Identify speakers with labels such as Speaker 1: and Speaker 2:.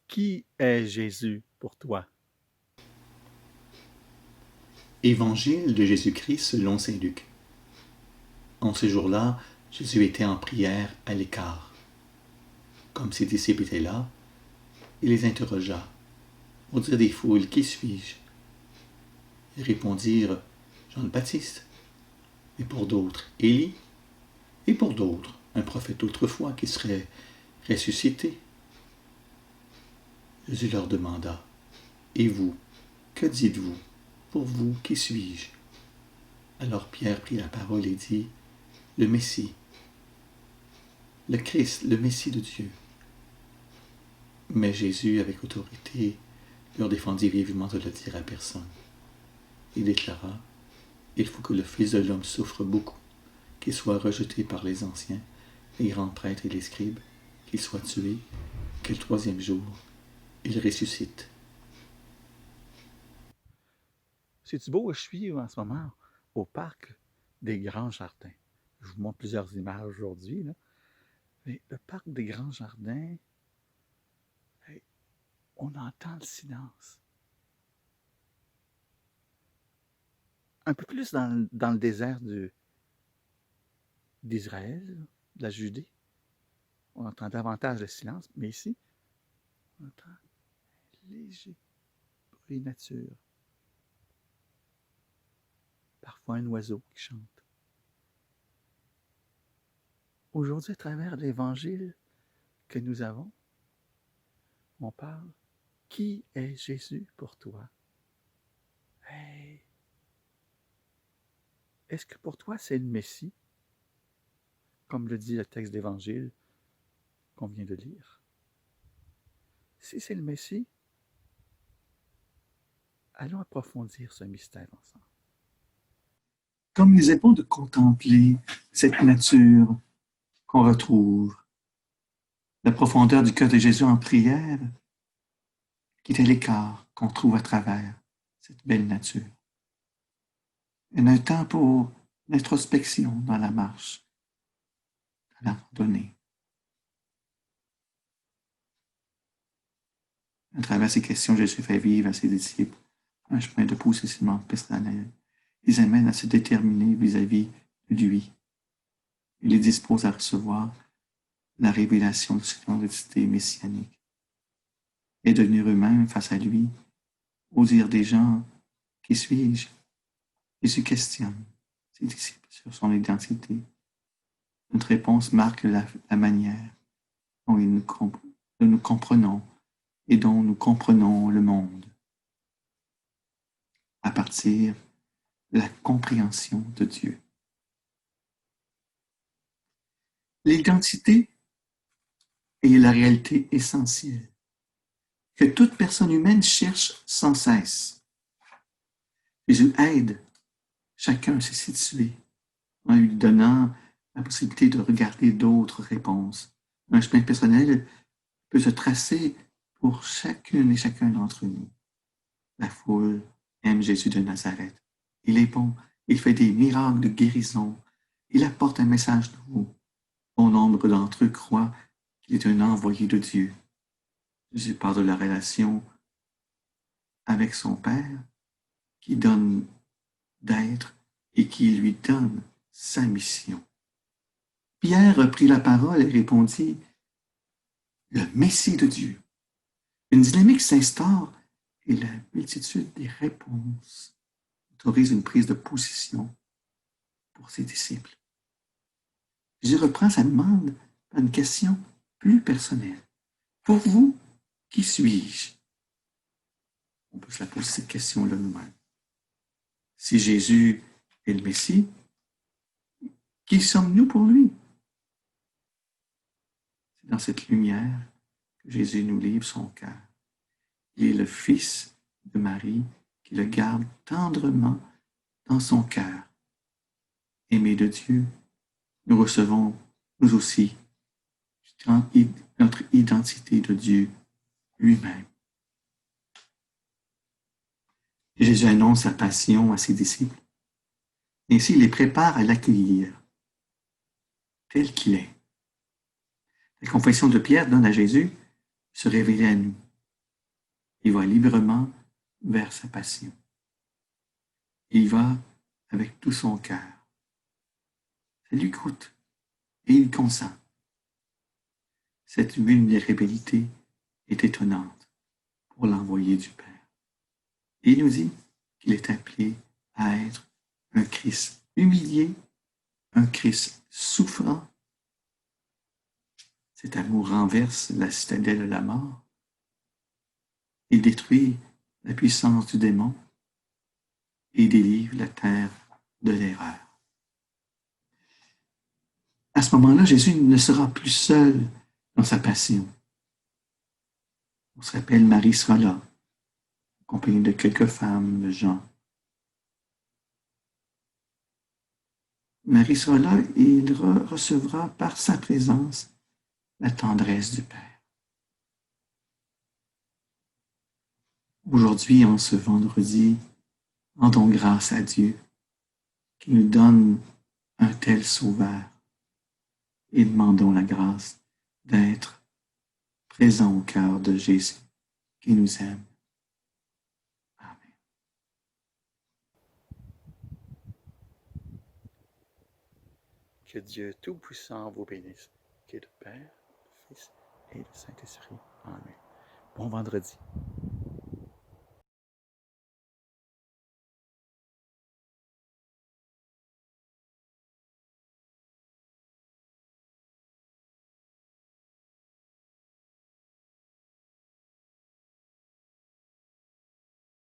Speaker 1: Qui est Jésus pour toi?
Speaker 2: Évangile de Jésus-Christ selon saint Luc. En ce jour-là, Jésus était en prière à l'écart. Comme ses disciples étaient là, il les interrogea. Au dire des foules, qui suis-je? Ils répondirent, Jean le Baptiste. Et pour d'autres, Élie. Et pour d'autres, un prophète autrefois qui serait ressuscité. Jésus leur demanda, et vous, que dites-vous? Pour vous, qui suis-je? Alors Pierre prit la parole et dit, le Messie, le Christ, le Messie de Dieu. Mais Jésus, avec autorité, leur défendit vivement de le dire à personne. Il déclara, il faut que le Fils de l'homme souffre beaucoup, qu'il soit rejeté par les anciens, les grands prêtres et les scribes, qu'il soit tué, que le troisième jour, il ressuscite.
Speaker 1: C'est-tu beau? Je suis en ce moment au parc des Grands Jardins. Je vous montre plusieurs images aujourd'hui, là. Mais le parc des Grands Jardins, hey, on entend le silence. Un peu plus dans le désert d'Israël, de la Judée, on entend davantage le silence, mais ici, on entend un léger bruit nature. Parfois un oiseau qui chante. Aujourd'hui, à travers l'Évangile que nous avons, on parle « Qui est Jésus pour toi? » Hey! Est-ce que pour toi, c'est le Messie, comme le dit le texte d'Évangile qu'on vient de lire? Si c'est le Messie, allons approfondir ce mystère ensemble.
Speaker 2: Comme nous avons de contempler cette nature qu'on retrouve, la profondeur du cœur de Jésus en prière, qui est à l'écart qu'on trouve à travers cette belle nature. Il y a un temps pour l'introspection dans la marche, dans la randonnée. À travers ces questions, Jésus fait vivre à ses disciples un chemin de positionnement personnel. Il les amène à se déterminer vis-à-vis de lui. Il les dispose à recevoir la révélation de son identité messianique et devenir eux-mêmes face à lui, au dire des gens, qui suis-je? Jésus questionne ses disciples sur son identité. Notre réponse marque la manière dont nous comprenons et dont nous comprenons le monde à partir de la compréhension de Dieu. L'identité est la réalité essentielle que toute personne humaine cherche sans cesse. Jésus aide chacun à se situer en lui donnant la possibilité de regarder d'autres réponses. Un chemin personnel peut se tracer pour chacune et chacun d'entre nous. La foule aime Jésus de Nazareth. Il est bon, il fait des miracles de guérison, il apporte un message nouveau. Bon nombre d'entre eux croient qu'il est un envoyé de Dieu. Jésus parle de la relation avec son Père qui donne d'être et qui lui donne sa mission. Pierre reprit la parole et répondit, le Messie de Dieu. Une dynamique s'instaure et la multitude des réponses autorise une prise de position pour ses disciples. Jésus reprend sa demande par une question plus personnelle. Pour vous, qui suis-je? On peut se la poser cette question-là nous-mêmes. Si Jésus est le Messie, qui sommes-nous pour lui? C'est dans cette lumière que Jésus nous livre son cœur. Il est le Fils de Marie qui le garde tendrement dans son cœur. Aimé de Dieu, nous recevons, nous aussi, notre identité de Dieu lui-même. Jésus annonce sa passion à ses disciples. Ainsi, il les prépare à l'accueillir tel qu'il est. La confession de Pierre donne à Jésus se révéler à nous. Il va librement vers sa passion. Il va avec tout son cœur. Ça lui coûte et il consent. Cette vulnérabilité est étonnante pour l'envoyé du Père. Et il nous dit qu'il est appelé à être un Christ humilié, un Christ souffrant. Cet amour renverse la citadelle de la mort. Il détruit la puissance du démon et délivre la terre de l'erreur. À ce moment-là, Jésus ne sera plus seul dans sa passion. On se rappelle, Marie sera là, accompagnée de quelques femmes, de Jean. Marie sera là et il recevra par sa présence la tendresse du Père. Aujourd'hui, en ce vendredi, rendons grâce à Dieu qui nous donne un tel sauveur et demandons la grâce d'être présent au cœur de Jésus qui nous aime. Amen.
Speaker 1: Que Dieu Tout-Puissant vous bénisse, qui est le Père, le Fils et le Saint-Esprit. Amen. Bon vendredi.